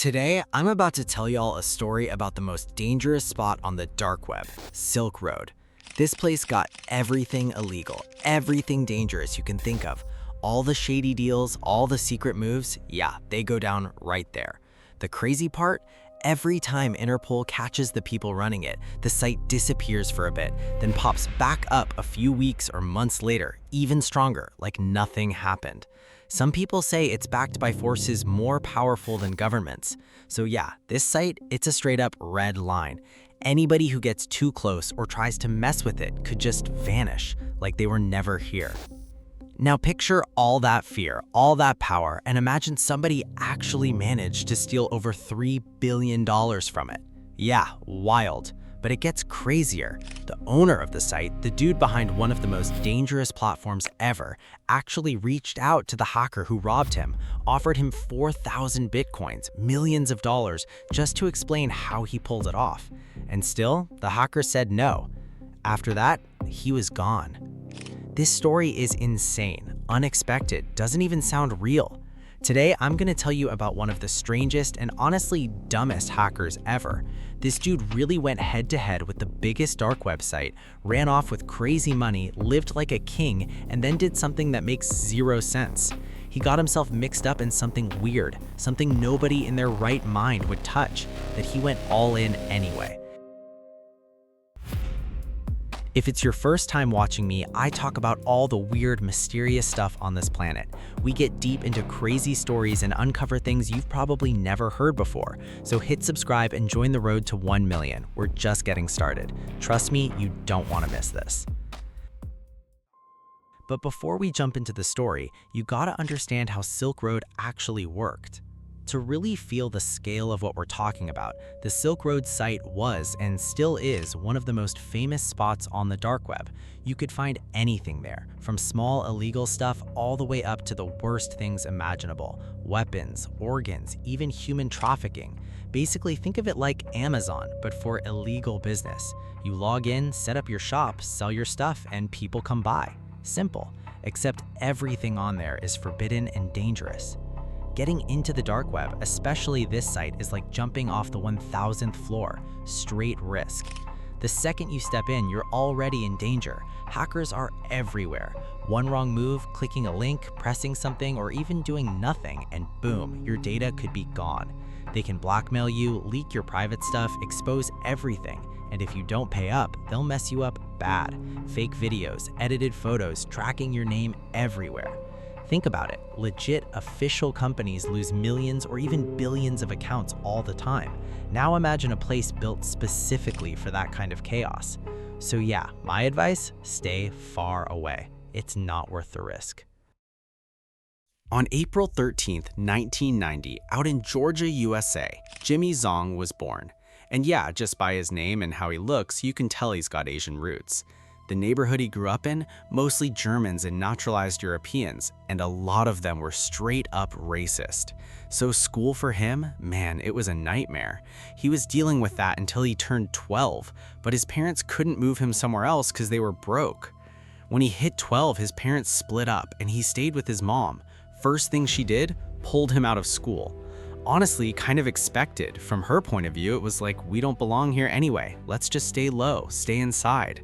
Today, I'm about to tell y'all a story about the most dangerous spot on the dark web, Silk Road. This place got everything illegal, everything dangerous you can think of. All the shady deals, all the secret moves, yeah, they go down right there. The crazy part? Every time Interpol catches the people running it, the site disappears for a bit, then pops back up a few weeks or months later, even stronger, like nothing happened. Some people say it's backed by forces more powerful than governments. So yeah, this site, it's a straight up red line. Anybody who gets too close or tries to mess with it could just vanish, like they were never here. Now picture all that fear, all that power, and imagine somebody actually managed to steal over $3 billion from it. Yeah, wild. But it gets crazier. The owner of the site, the dude behind one of the most dangerous platforms ever, actually reached out to the hacker who robbed him, offered him 4,000 bitcoins, millions of dollars, just to explain how he pulled it off. And still, the hacker said no. After that, he was gone. This story is insane, unexpected, doesn't even sound real. Today, I'm gonna tell you about one of the strangest and honestly dumbest hackers ever. This dude really went head to head with the biggest dark website, ran off with crazy money, lived like a king, and then did something that makes zero sense. He got himself mixed up in something weird, something nobody in their right mind would touch, that he went all in anyway. If it's your first time watching me, I talk about all the weird, mysterious stuff on this planet. We get deep into crazy stories and uncover things you've probably never heard before. So hit subscribe and join the road to 1 million. We're just getting started. Trust me, you don't want to miss this. But before we jump into the story, you gotta understand how Silk Road actually worked. To really feel the scale of what we're talking about, the Silk Road site was and still is one of the most famous spots on the dark web. You could find anything there, from small illegal stuff all the way up to the worst things imaginable: weapons, organs, even human trafficking. Basically, think of it like Amazon, but for illegal business. You log in, set up your shop, sell your stuff, and people come by. Simple, except everything on there is forbidden and dangerous. Getting into the dark web, especially this site, is like jumping off the 1,000th floor, straight risk. The second you step in, you're already in danger. Hackers are everywhere. One wrong move, clicking a link, pressing something, or even doing nothing, and boom, your data could be gone. They can blackmail you, leak your private stuff, expose everything. And if you don't pay up, they'll mess you up bad. Fake videos, edited photos, tracking your name everywhere. Think about it, legit official companies lose millions or even billions of accounts all the time. Now imagine a place built specifically for that kind of chaos. So yeah, my advice, stay far away. It's not worth the risk. On April 13th, 1990, out in Georgia, USA, Jimmy Zhong was born. And yeah, just by his name and how he looks, you can tell he's got Asian roots. The neighborhood he grew up in, mostly Germans and naturalized Europeans, and a lot of them were straight up racist. So school for him, man, it was a nightmare. He was dealing with that until he turned 12, but his parents couldn't move him somewhere else because they were broke. When he hit 12, his parents split up and he stayed with his mom. First thing she did, pulled him out of school. Honestly, kind of expected. From her point of view, it was like, we don't belong here anyway. Let's just stay low, stay inside.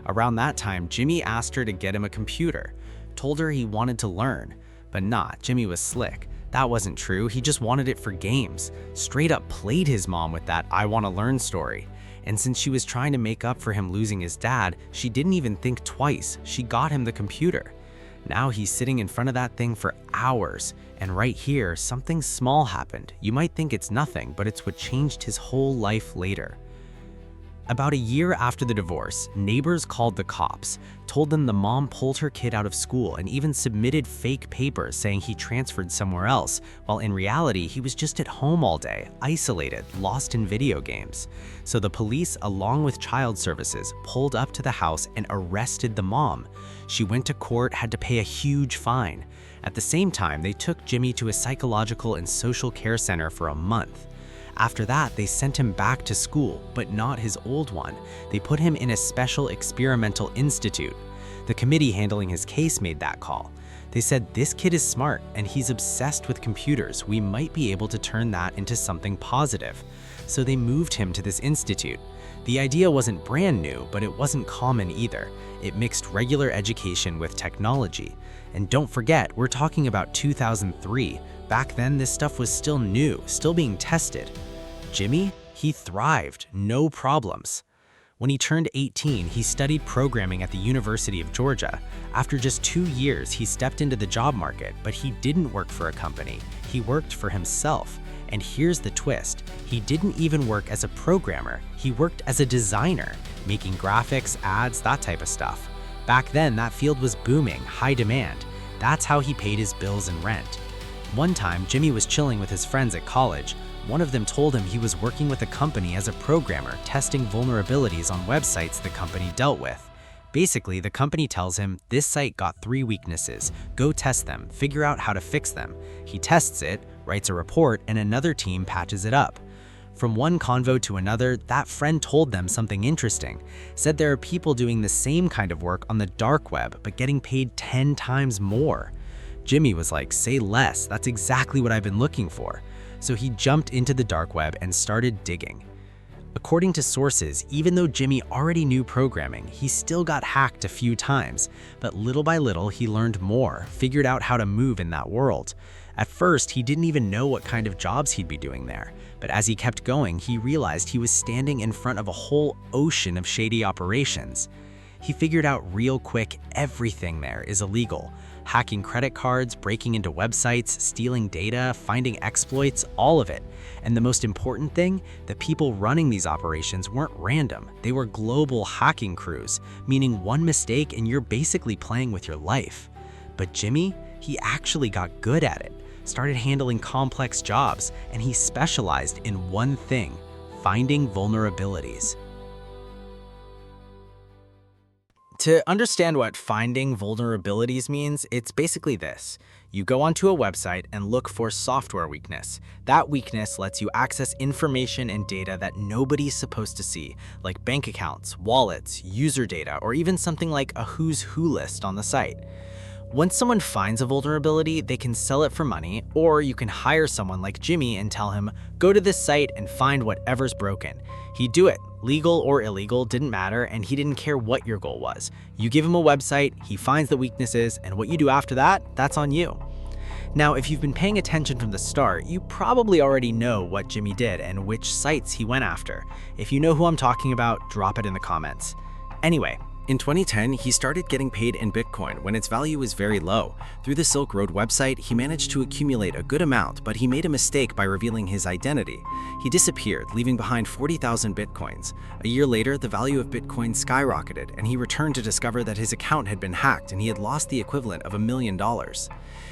Around that time, Jimmy asked her to get him a computer, told her he wanted to learn. But nah, Jimmy was slick. That wasn't true, he just wanted it for games. Straight up played his mom with that "I want to learn" story. And since she was trying to make up for him losing his dad, she didn't even think twice, she got him the computer. Now he's sitting in front of that thing for hours. And right here, something small happened. You might think it's nothing, but it's what changed his whole life later. About a year after the divorce, neighbors called the cops, told them the mom pulled her kid out of school and even submitted fake papers saying he transferred somewhere else, while in reality he was just at home all day, isolated, lost in video games. So the police, along with child services, pulled up to the house and arrested the mom. She went to court, had to pay a huge fine. At the same time, they took Jimmy to a psychological and social care center for a month. After that, they sent him back to school, but not his old one. They put him in a special experimental institute. The committee handling his case made that call. They said, "This kid is smart and he's obsessed with computers. We might be able to turn that into something positive." So they moved him to this institute. The idea wasn't brand new, but it wasn't common either. It mixed regular education with technology. And don't forget, we're talking about 2003. Back then, this stuff was still new, still being tested. Jimmy, he thrived, no problems. When he turned 18, he studied programming at the University of Georgia. After just 2 years, he stepped into the job market, but he didn't work for a company. He worked for himself. And here's the twist. He didn't even work as a programmer. He worked as a designer, making graphics, ads, that type of stuff. Back then, that field was booming, high demand. That's how he paid his bills and rent. One time, Jimmy was chilling with his friends at college. One of them told him he was working with a company as a programmer, testing vulnerabilities on websites the company dealt with. Basically, the company tells him, "This site got 3 weaknesses. Go test them, figure out how to fix them." He tests it, writes a report, and another team patches it up. From one convo to another, that friend told them something interesting. Said there are people doing the same kind of work on the dark web, but getting paid 10 times more. Jimmy was like, "Say less, that's exactly what I've been looking for." So he jumped into the dark web and started digging. According to sources, even though Jimmy already knew programming, he still got hacked a few times. But little by little, he learned more, figured out how to move in that world. At first, he didn't even know what kind of jobs he'd be doing there. But as he kept going, he realized he was standing in front of a whole ocean of shady operations. He figured out real quick everything there is illegal. Hacking credit cards, breaking into websites, stealing data, finding exploits, all of it. And the most important thing, the people running these operations weren't random. They were global hacking crews, meaning one mistake and you're basically playing with your life. But Jimmy, he actually got good at it, started handling complex jobs, and he specialized in one thing: finding vulnerabilities. To understand what finding vulnerabilities means, it's basically this. You go onto a website and look for software weakness. That weakness lets you access information and data that nobody's supposed to see, like bank accounts, wallets, user data, or even something like a who's who list on the site. Once someone finds a vulnerability, they can sell it for money, or you can hire someone like Jimmy and tell him, "Go to this site and find whatever's broken." He'd do it. Legal or illegal, didn't matter, and he didn't care what your goal was. You give him a website, he finds the weaknesses, and what you do after that, that's on you. Now, if you've been paying attention from the start, you probably already know what Jimmy did and which sites he went after. If you know who I'm talking about, drop it in the comments. Anyway, in 2010, he started getting paid in Bitcoin when its value was very low. Through the Silk Road website, he managed to accumulate a good amount, but he made a mistake by revealing his identity. He disappeared, leaving behind 40,000 Bitcoins. A year later, the value of Bitcoin skyrocketed, and he returned to discover that his account had been hacked and he had lost the equivalent of $1 million.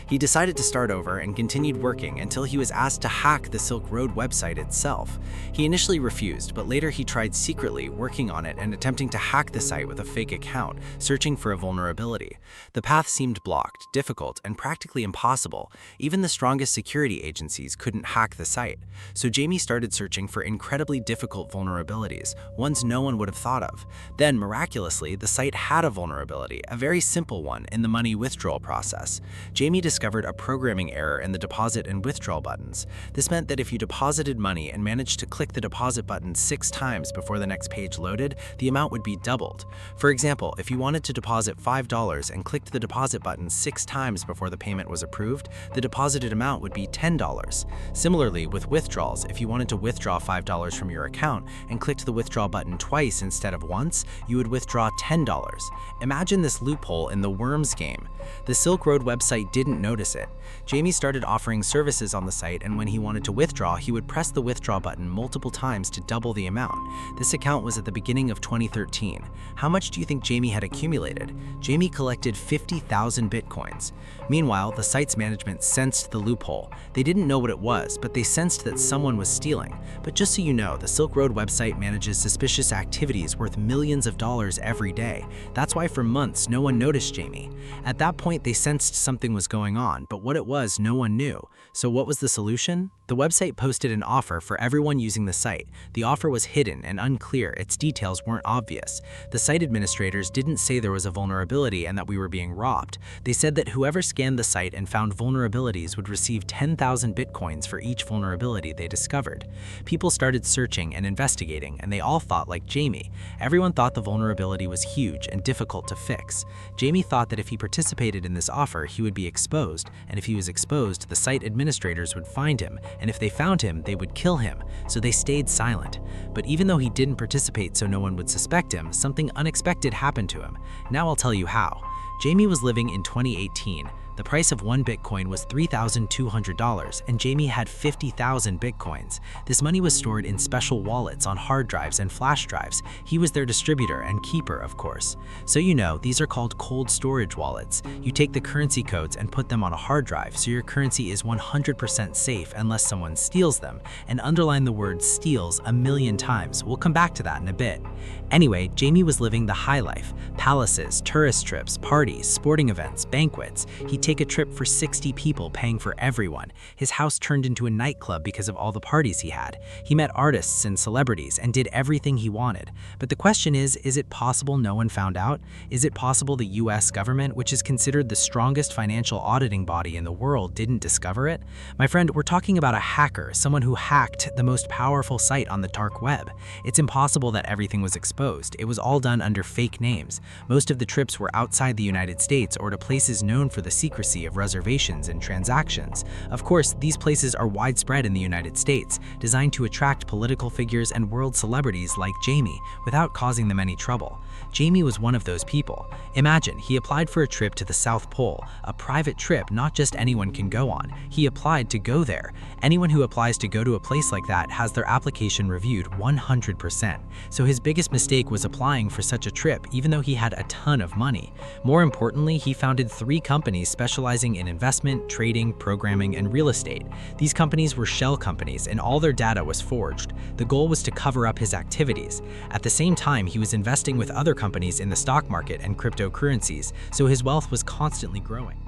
He decided to start over and continued working until he was asked to hack the Silk Road website itself. He initially refused, but later he tried secretly working on it and attempting to hack the site with a fake account, searching for a vulnerability. The path seemed blocked, difficult, and practically impossible. Even the strongest security agencies couldn't hack the site. So Jamie started searching for incredibly difficult vulnerabilities, ones no one would have thought of. Then, miraculously, the site had a vulnerability, a very simple one, in the money withdrawal process. Jamie discovered a programming error in the deposit and withdrawal buttons. This meant that if you deposited money and managed to click the deposit button 6 times before the next page loaded, the amount would be doubled. For example, if you wanted to deposit $5 and clicked the deposit button 6 times before the payment was approved, the deposited amount would be $10. Similarly, with withdrawals, if you wanted to withdraw $5 from your account and clicked the withdraw button twice instead of once, you would withdraw $10. Imagine this loophole in the Worms game. The Silk Road website didn't notice it. Jamie started offering services on the site, and when he wanted to withdraw, he would press the withdraw button multiple times to double the amount. This account was at the beginning of 2013. How much do you think Jamie had accumulated? Jamie collected 50,000 Bitcoins. Meanwhile, the site's management sensed the loophole. They didn't know what it was, but they sensed that someone was stealing. But just so you know, the Silk Road website manages suspicious activities worth millions of dollars every day. That's why for months, no one noticed Jamie. At that point, they sensed something was going on, but what it was, no one knew. So what was the solution? The website posted an offer for everyone using the site. The offer was hidden and unclear, its details weren't obvious. The site administrator administrators didn't say there was a vulnerability and that we were being robbed. They said that whoever scanned the site and found vulnerabilities would receive 10,000 bitcoins for each vulnerability they discovered. People started searching and investigating, and they all thought like Jamie. Everyone thought the vulnerability was huge and difficult to fix. Jamie thought that if he participated in this offer, he would be exposed, and if he was exposed, the site administrators would find him, and if they found him, they would kill him. So they stayed silent. But even though he didn't participate so no one would suspect him, something unexpected happened to him. Now I'll tell you how. Jamie was living in 2018. The price of one Bitcoin was $3,200, and Jamie had 50,000 Bitcoins. This money was stored in special wallets on hard drives and flash drives. He was their distributor and keeper, of course. So you know, these are called cold storage wallets. You take the currency codes and put them on a hard drive, so your currency is 100% safe unless someone steals them. And underline the word steals 1,000,000 times. We'll come back to that in a bit. Anyway, Jamie was living the high life. Palaces, tourist trips, parties, sporting events, banquets. He'd take a trip for 60 people, paying for everyone. His house turned into a nightclub because of all the parties he had. He met artists and celebrities and did everything he wanted. But the question is it possible no one found out? Is it possible the US government, which is considered the strongest financial auditing body in the world, didn't discover it? My friend, we're talking about a hacker, someone who hacked the most powerful site on the dark web. It's impossible that everything was exposed. It was all done under fake names. Most of the trips were outside the United States or to places known for the secrecy of reservations and transactions. Of course, these places are widespread in the United States, designed to attract political figures and world celebrities like Jamie without causing them any trouble. Jamie was one of those people. Imagine, he applied for a trip to the South Pole, a private trip not just anyone can go on. He applied to go there. Anyone who applies to go to a place like that has their application reviewed 100%. So his biggest mistake was applying for such a trip, even though he had a ton of money. More importantly, he founded 3 companies specializing in investment, trading, programming, and real estate. These companies were shell companies, and all their data was forged. The goal was to cover up his activities. At the same time, he was investing with other companies in the stock market and cryptocurrencies, so his wealth was constantly growing.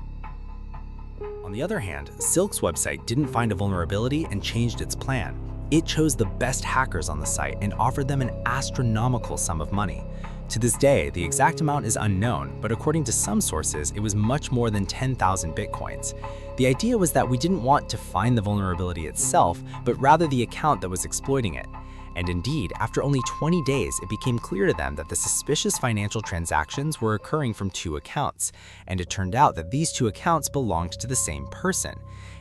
On the other hand, Silk's website didn't find a vulnerability and changed its plan. It chose the best hackers on the site and offered them an astronomical sum of money. To this day, the exact amount is unknown, but according to some sources, it was much more than 10,000 bitcoins. The idea was that we didn't want to find the vulnerability itself, but rather the account that was exploiting it. And indeed, after only 20 days, it became clear to them that the suspicious financial transactions were occurring from 2 accounts, and it turned out that these 2 accounts belonged to the same person.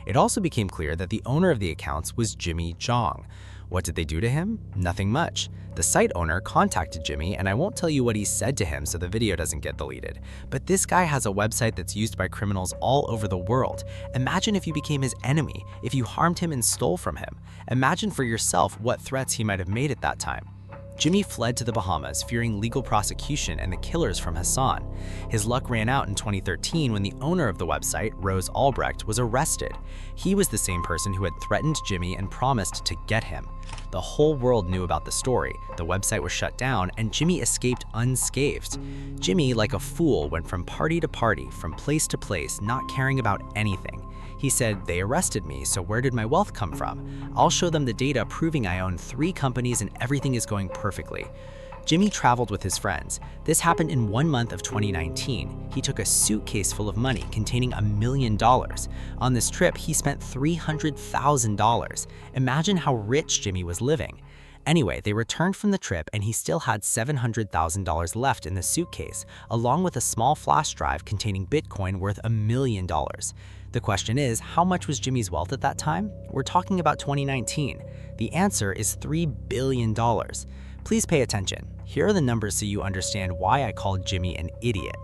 It also became clear that the owner of the accounts was Jimmy Zhong. What did they do to him? Nothing much. The site owner contacted Jimmy, and I won't tell you what he said to him so the video doesn't get deleted. But this guy has a website that's used by criminals all over the world. Imagine if you became his enemy, if you harmed him and stole from him. Imagine for yourself what threats he might have made at that time. Jimmy fled to the Bahamas, fearing legal prosecution and the killers from Hassan. His luck ran out in 2013 when the owner of the website, Rose Albrecht, was arrested. He was the same person who had threatened Jimmy and promised to get him. The whole world knew about the story, the website was shut down, and Jimmy escaped unscathed. Jimmy, like a fool, went from party to party, from place to place, not caring about anything. He said, "They arrested me, so where did my wealth come from? I'll show them the data proving I own 3 companies and everything is going perfectly." Jimmy traveled with his friends. This happened in 1 month of 2019. He took a suitcase full of money containing $1 million. On this trip, he spent $300,000. Imagine how rich Jimmy was living. Anyway, they returned from the trip and he still had $700,000 left in the suitcase, along with a small flash drive containing Bitcoin worth $1 million. The question is, how much was Jimmy's wealth at that time? We're talking about 2019. The answer is $3 billion. Please pay attention. Here are the numbers so you understand why I called Jimmy an idiot.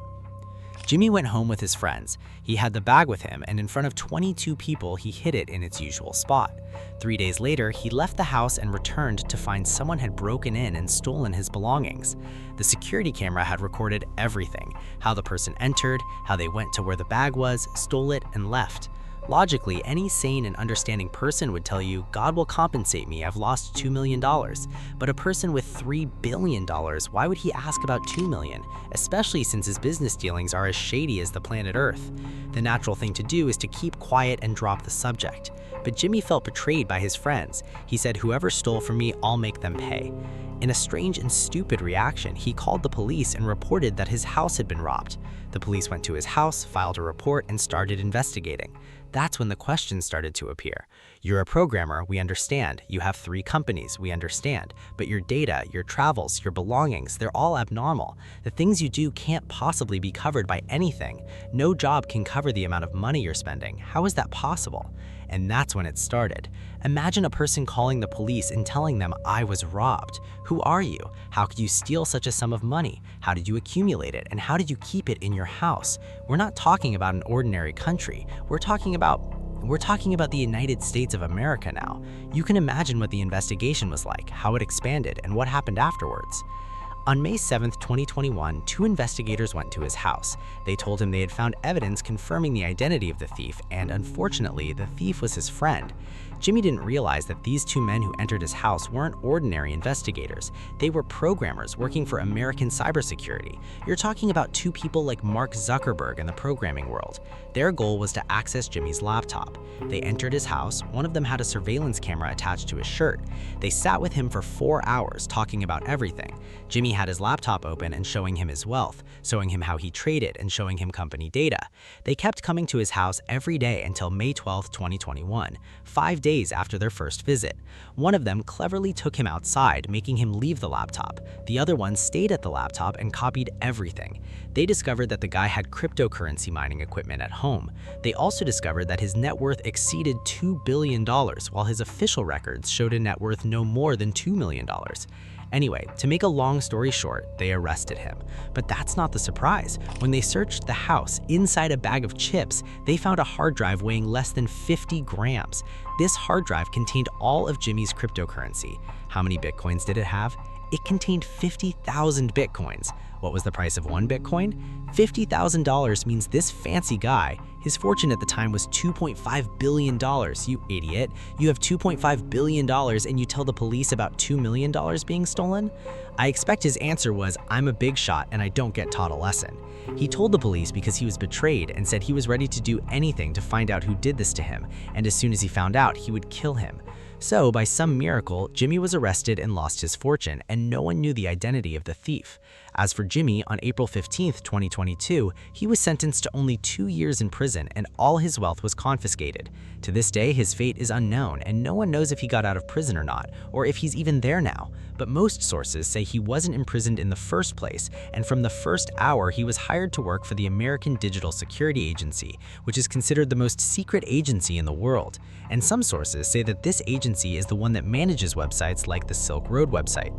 Jimmy went home with his friends. He had the bag with him, and in front of 22 people, he hid it in its usual spot. 3 days later, he left the house and returned to find someone had broken in and stolen his belongings. The security camera had recorded everything: how the person entered, how they went to where the bag was, stole it, and left. Logically, any sane and understanding person would tell you, God will compensate me, I've lost $2 million. But a person with $3 billion, why would he ask about $2 million, especially since his business dealings are as shady as the planet Earth? The natural thing to do is to keep quiet and drop the subject. But Jimmy felt betrayed by his friends. He said, whoever stole from me, I'll make them pay. In a strange and stupid reaction, he called the police and reported that his house had been robbed. The police went to his house, filed a report, and started investigating. That's when the questions started to appear. You're a programmer, we understand. You have 3 companies, we understand. But your data, your travels, your belongings, they're all abnormal. The things you do can't possibly be covered by anything. No job can cover the amount of money you're spending. How is that possible? And that's when it started. Imagine a person calling the police and telling them, I was robbed. Who are you? How could you steal such a sum of money? How did you accumulate it? And how did you keep it in your house? We're not talking about an ordinary country. We're talking about the United States of America now. You can imagine what the investigation was like, how it expanded, and what happened afterwards. On May 7, 2021, 2 investigators went to his house. They told him they had found evidence confirming the identity of the thief, and unfortunately, the thief was his friend. Jimmy didn't realize that these 2 men who entered his house weren't ordinary investigators. They were programmers working for American cybersecurity. You're talking about 2 people like Mark Zuckerberg in the programming world. Their goal was to access Jimmy's laptop. They entered his house. One of them had a surveillance camera attached to his shirt. They sat with him for 4 hours talking about everything. Jimmy had his laptop open and showing him his wealth, showing him how he traded, and showing him company data. They kept coming to his house every day until May 12, 2021, 5 days after their first visit. One of them cleverly took him outside, making him leave the laptop. The other one stayed at the laptop and copied everything. They discovered that the guy had cryptocurrency mining equipment at home. They also discovered that his net worth exceeded $2 billion, while his official records showed a net worth no more than $2 million. Anyway, to make a long story short, they arrested him. But that's not the surprise. When they searched the house, inside a bag of chips, they found a hard drive weighing less than 50 grams. This hard drive contained all of Jimmy's cryptocurrency. How many bitcoins did it have? It contained 50,000 bitcoins. What was the price of 1 bitcoin? $50,000 means this fancy guy, his fortune at the time was $2.5 billion. You idiot. You have $2.5 billion and you tell the police about $2 million being stolen? I expect his answer was, I'm a big shot and I don't get taught a lesson. He told the police because he was betrayed and said he was ready to do anything to find out who did this to him, and as soon as he found out, he would kill him. So, by some miracle, Jimmy was arrested and lost his fortune, and no one knew the identity of the thief. As for Jimmy, on April 15, 2022, he was sentenced to only 2 years in prison and all his wealth was confiscated. To this day, his fate is unknown and no one knows if he got out of prison or not, or if he's even there now. But most sources say he wasn't imprisoned in the first place, and from the first hour he was hired to work for the American Digital Security Agency, which is considered the most secret agency in the world. And some sources say that this agency is the one that manages websites like the Silk Road website.